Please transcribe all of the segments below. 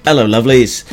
Hello, lovelies.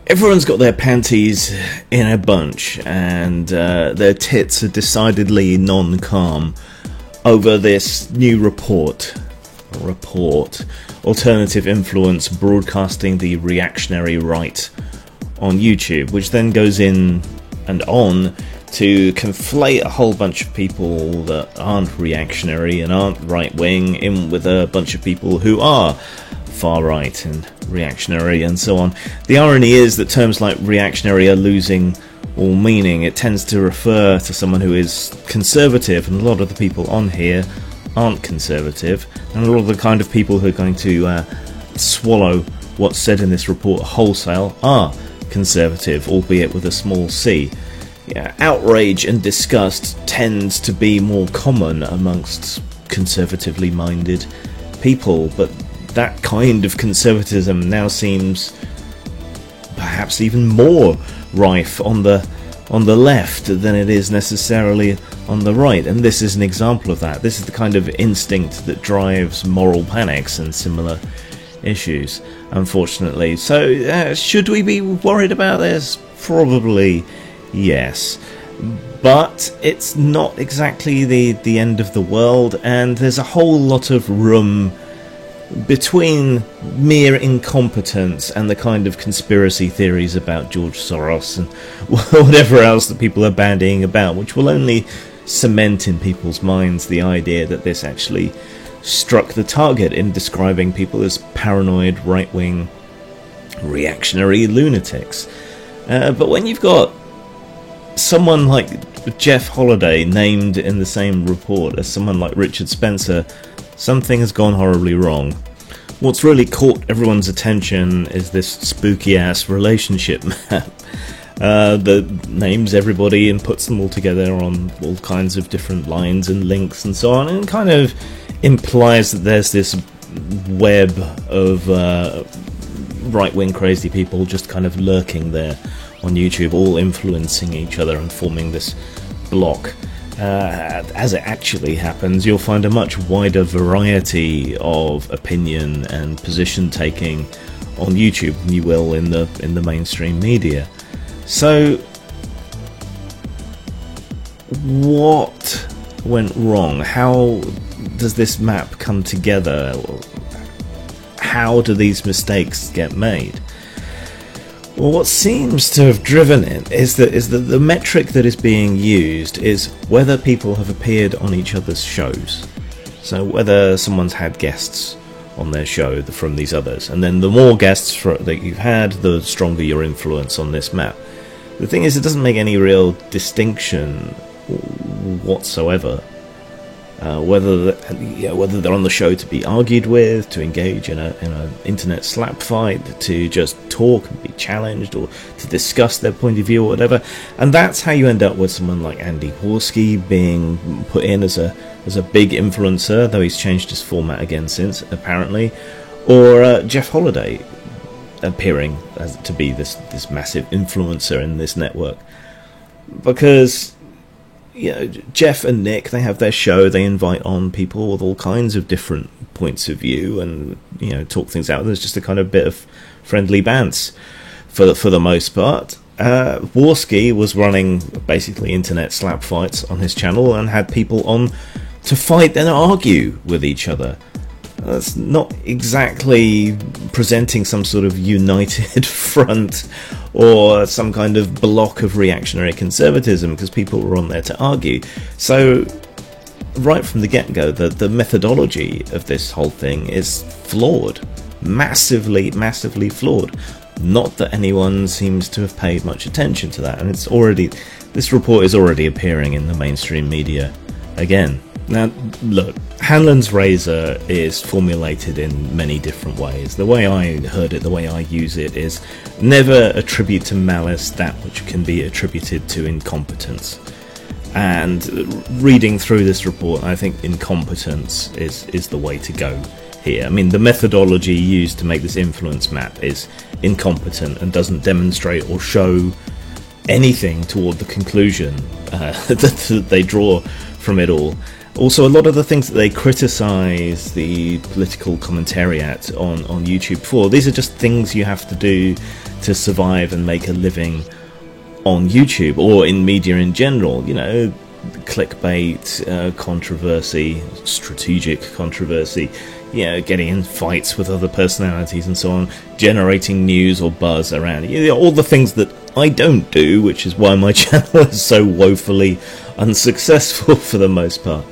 Everyone's got their panties in a bunch, and their tits are decidedly non-calm over this new report. Alternative Influence Broadcasting the Reactionary Right on YouTube, which then goes in and on to conflate a whole bunch of people that aren't reactionary and aren't right-wing in with a bunch of people who are far-right and reactionary and so on. The irony is that terms like reactionary are losing all meaning. It tends to refer to someone who is conservative, and a lot of the people on here aren't conservative, and a lot of the kind of people who are going to swallow what's said in this report wholesale are conservative, albeit with a small c. Yeah, outrage and disgust tends to be more common amongst conservatively minded people, but that kind of conservatism now seems perhaps even more rife on the left than it is necessarily on the right, and this is an example of that. This is the kind of instinct that drives moral panics and similar issues, unfortunately. So should we be worried about this? Probably yes, but it's not exactly the end of the world, and there's a whole lot of room between mere incompetence and the kind of conspiracy theories about George Soros and whatever else that people are bandying about, which will only cement in people's minds the idea that this actually struck the target in describing people as paranoid, right-wing, reactionary lunatics. But when you've got someone like Jeff Holiday named in the same report as someone like Richard Spencer, something has gone horribly wrong. What's really caught everyone's attention is this spooky-ass relationship map that names everybody and puts them all together on all kinds of different lines and links and so on, and kind of implies that there's this web of right-wing crazy people just kind of lurking there on YouTube, all influencing each other and forming this block. As it actually happens, you'll find a much wider variety of opinion and position taking on YouTube than you will in the mainstream media. So, what went wrong? How does this map come together? How do these mistakes get made? Well, what seems to have driven it is that the metric that is being used is whether people have appeared on each other's shows. So whether someone's had guests on their show from these others, and then the more guests that you've had, the stronger your influence on this map. The thing is, it doesn't make any real distinction whatsoever. Whether they're on the show to be argued with, to engage in an internet slap fight, to just talk and be challenged, or to discuss their point of view or whatever, and that's how you end up with someone like Andy Horsky being put in as a big influencer, though he's changed his format again since, apparently, or Jeff Holiday appearing to be this massive influencer in this network, because Jeff and Nick, they have their show, they invite on people with all kinds of different points of view and, talk things out. There's just a kind of bit of friendly bants for the most part. Warski was running basically internet slap fights on his channel and had people on to fight and argue with each other. That's not exactly presenting some sort of united front or some kind of block of reactionary conservatism, because people were on there to argue. So, right from the get-go, the methodology of this whole thing is flawed. Massively, massively flawed. Not that anyone seems to have paid much attention to that, and this report is already appearing in the mainstream media again. Now, look, Hanlon's razor is formulated in many different ways. The way I heard it, the way I use it, is never attribute to malice that which can be attributed to incompetence. And reading through this report, I think incompetence is the way to go here. I mean, the methodology used to make this influence map is incompetent and doesn't demonstrate or show anything toward the conclusion that they draw from it all. Also, a lot of the things that they criticize the political commentariat on YouTube for, these are just things you have to do to survive and make a living on YouTube, or in media in general. You know, clickbait, controversy, strategic controversy, you know, getting in fights with other personalities and so on, generating news or buzz around it. You know, all the things that I don't do, which is why my channel is so woefully unsuccessful for the most part.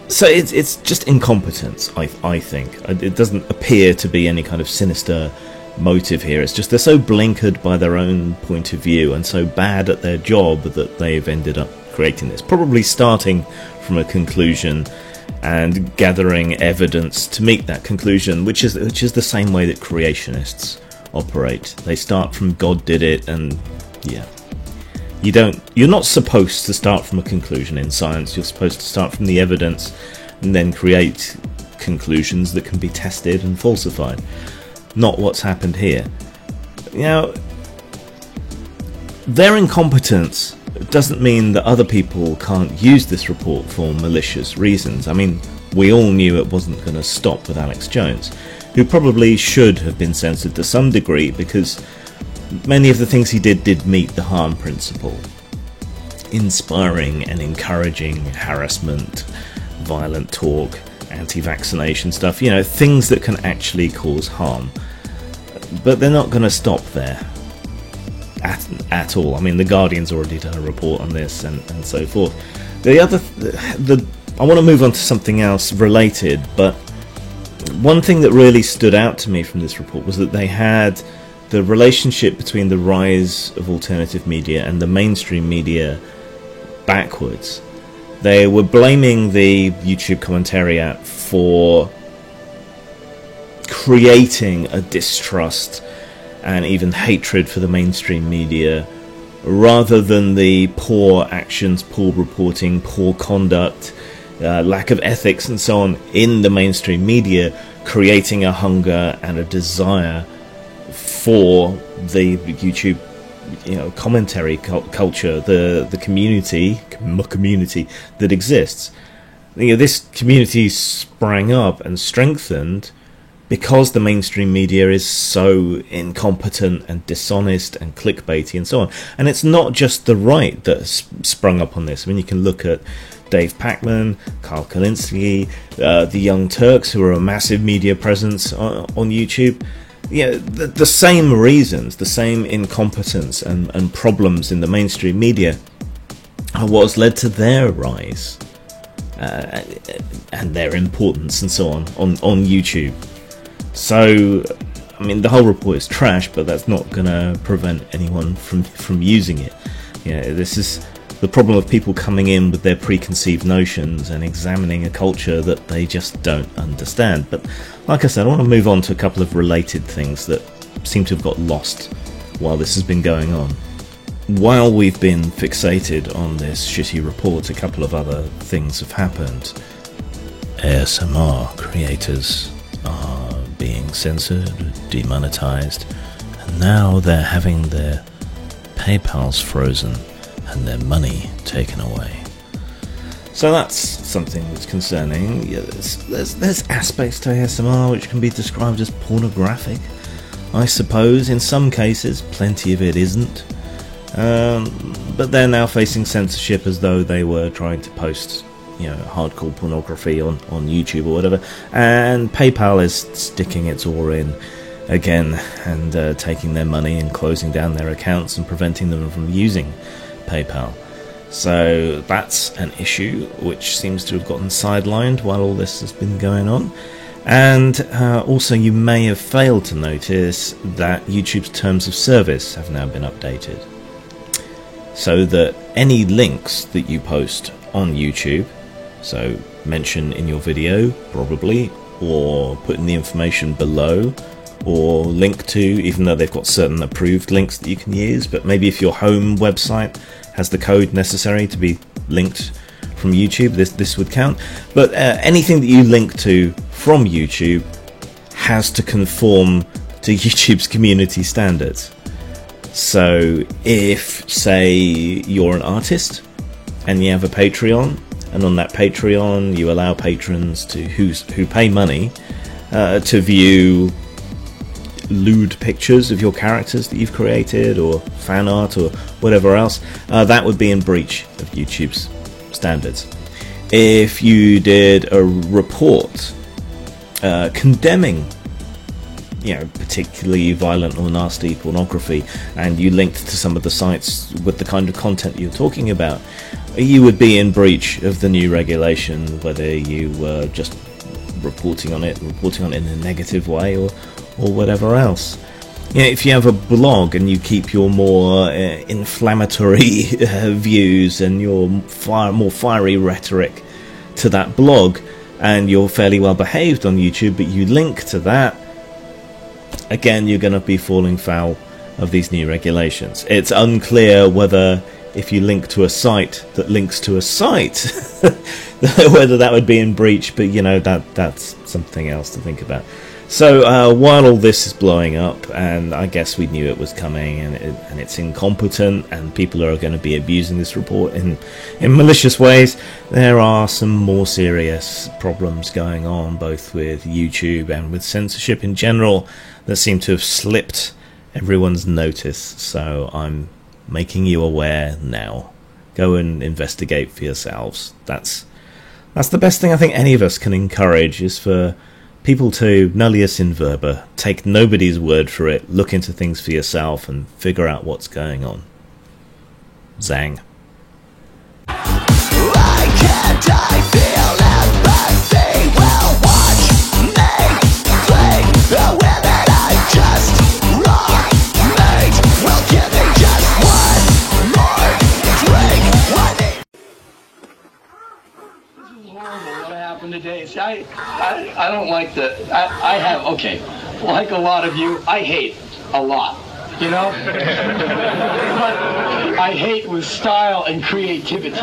So it's just incompetence, I think. It doesn't appear to be any kind of sinister motive here. It's just they're so blinkered by their own point of view and so bad at their job that they've ended up creating this, probably starting from a conclusion and gathering evidence to meet that conclusion, which is the same way that creationists operate. They start from God did it, and yeah, you're not supposed to start from a conclusion in science. You're supposed to start from the evidence and then create conclusions that can be tested and falsified. Not what's happened here. You know, their incompetence doesn't mean that other people can't use this report for malicious reasons. I mean, we all knew it wasn't going to stop with Alex Jones, who probably should have been censored to some degree, because many of the things he did meet the harm principle. Inspiring and encouraging harassment, violent talk, anti-vaccination stuff, you know, things that can actually cause harm. But they're not going to stop there at all. I mean, The Guardian's already done a report on this and so forth. I want to move on to something else related, but one thing that really stood out to me from this report was that they had the relationship between the rise of alternative media and the mainstream media backwards. They were blaming the YouTube commentariat for creating a distrust and even hatred for the mainstream media, rather than the poor actions, poor reporting, poor conduct, lack of ethics and so on in the mainstream media, creating a hunger and a desire for the YouTube, you know, commentary culture, the community that exists. You know, this community sprang up and strengthened because the mainstream media is so incompetent and dishonest and clickbaity and so on. And it's not just the right that sprung up on this. I mean, you can look at Dave Pacman, Carl Kalinske, the Young Turks, who are a massive media presence on YouTube. Yeah, the same reasons, the same incompetence and problems in the mainstream media are what's led to their rise and their importance and so on YouTube. So, I mean, the whole report is trash, but that's not going to prevent anyone from using it. Yeah, this is the problem of people coming in with their preconceived notions and examining a culture that they just don't understand. But like I said, I want to move on to a couple of related things that seem to have got lost while this has been going on. While we've been fixated on this shitty report, a couple of other things have happened. ASMR creators are being censored, demonetized, and now they're having their PayPals frozen and their money taken away. So that's something that's concerning. Yeah, there's aspects to ASMR which can be described as pornographic, I suppose. In some cases, plenty of it isn't. But they're now facing censorship as though they were trying to post, you know, hardcore pornography on YouTube or whatever. And PayPal is sticking its oar in again and taking their money and closing down their accounts and preventing them from using PayPal. So that's an issue which seems to have gotten sidelined while all this has been going on. And also, you may have failed to notice that YouTube's terms of service have now been updated, so that any links that you post on YouTube, so mention in your video probably, or put in the information below, or link to, even though they've got certain approved links that you can use, but maybe if your home website has the code necessary to be linked from YouTube, this would count. But anything that you link to from YouTube has to conform to YouTube's community standards. So if, say, you're an artist and you have a Patreon And on that Patreon, you allow patrons who pay money to view lewd pictures of your characters that you've created, or fan art, or whatever else. That would be in breach of YouTube's standards. If you did a report condemning, particularly violent or nasty pornography, and you linked to some of the sites with the kind of content you're talking about, you would be in breach of the new regulation, whether you were just reporting on it in a negative way or whatever else. If you have a blog and you keep your more inflammatory views and your more fiery rhetoric to that blog, and you're fairly well behaved on YouTube, but you link to that, again, you're going to be falling foul of these new regulations. It's unclear whether, if you link to a site that links to a site, whether that would be in breach, but that's something else to think about. So while all this is blowing up, and I guess we knew it was coming, and it's incompetent, and people are going to be abusing this report in malicious ways, there are some more serious problems going on, both with YouTube and with censorship in general, that seem to have slipped everyone's notice. So I'm making you aware now. Go and investigate for yourselves. That's the best thing I think any of us can encourage, is for people to nullius in verba, take nobody's word for it, look into things for yourself and figure out what's going on. Zang. Why can't I feel empathy? Well, watch me play the women I just wrong made. Well, give me just one more drink. This is horrible what happened today. See, I don't like I have, okay, like a lot of you, I hate a lot, but I hate with style and creativity.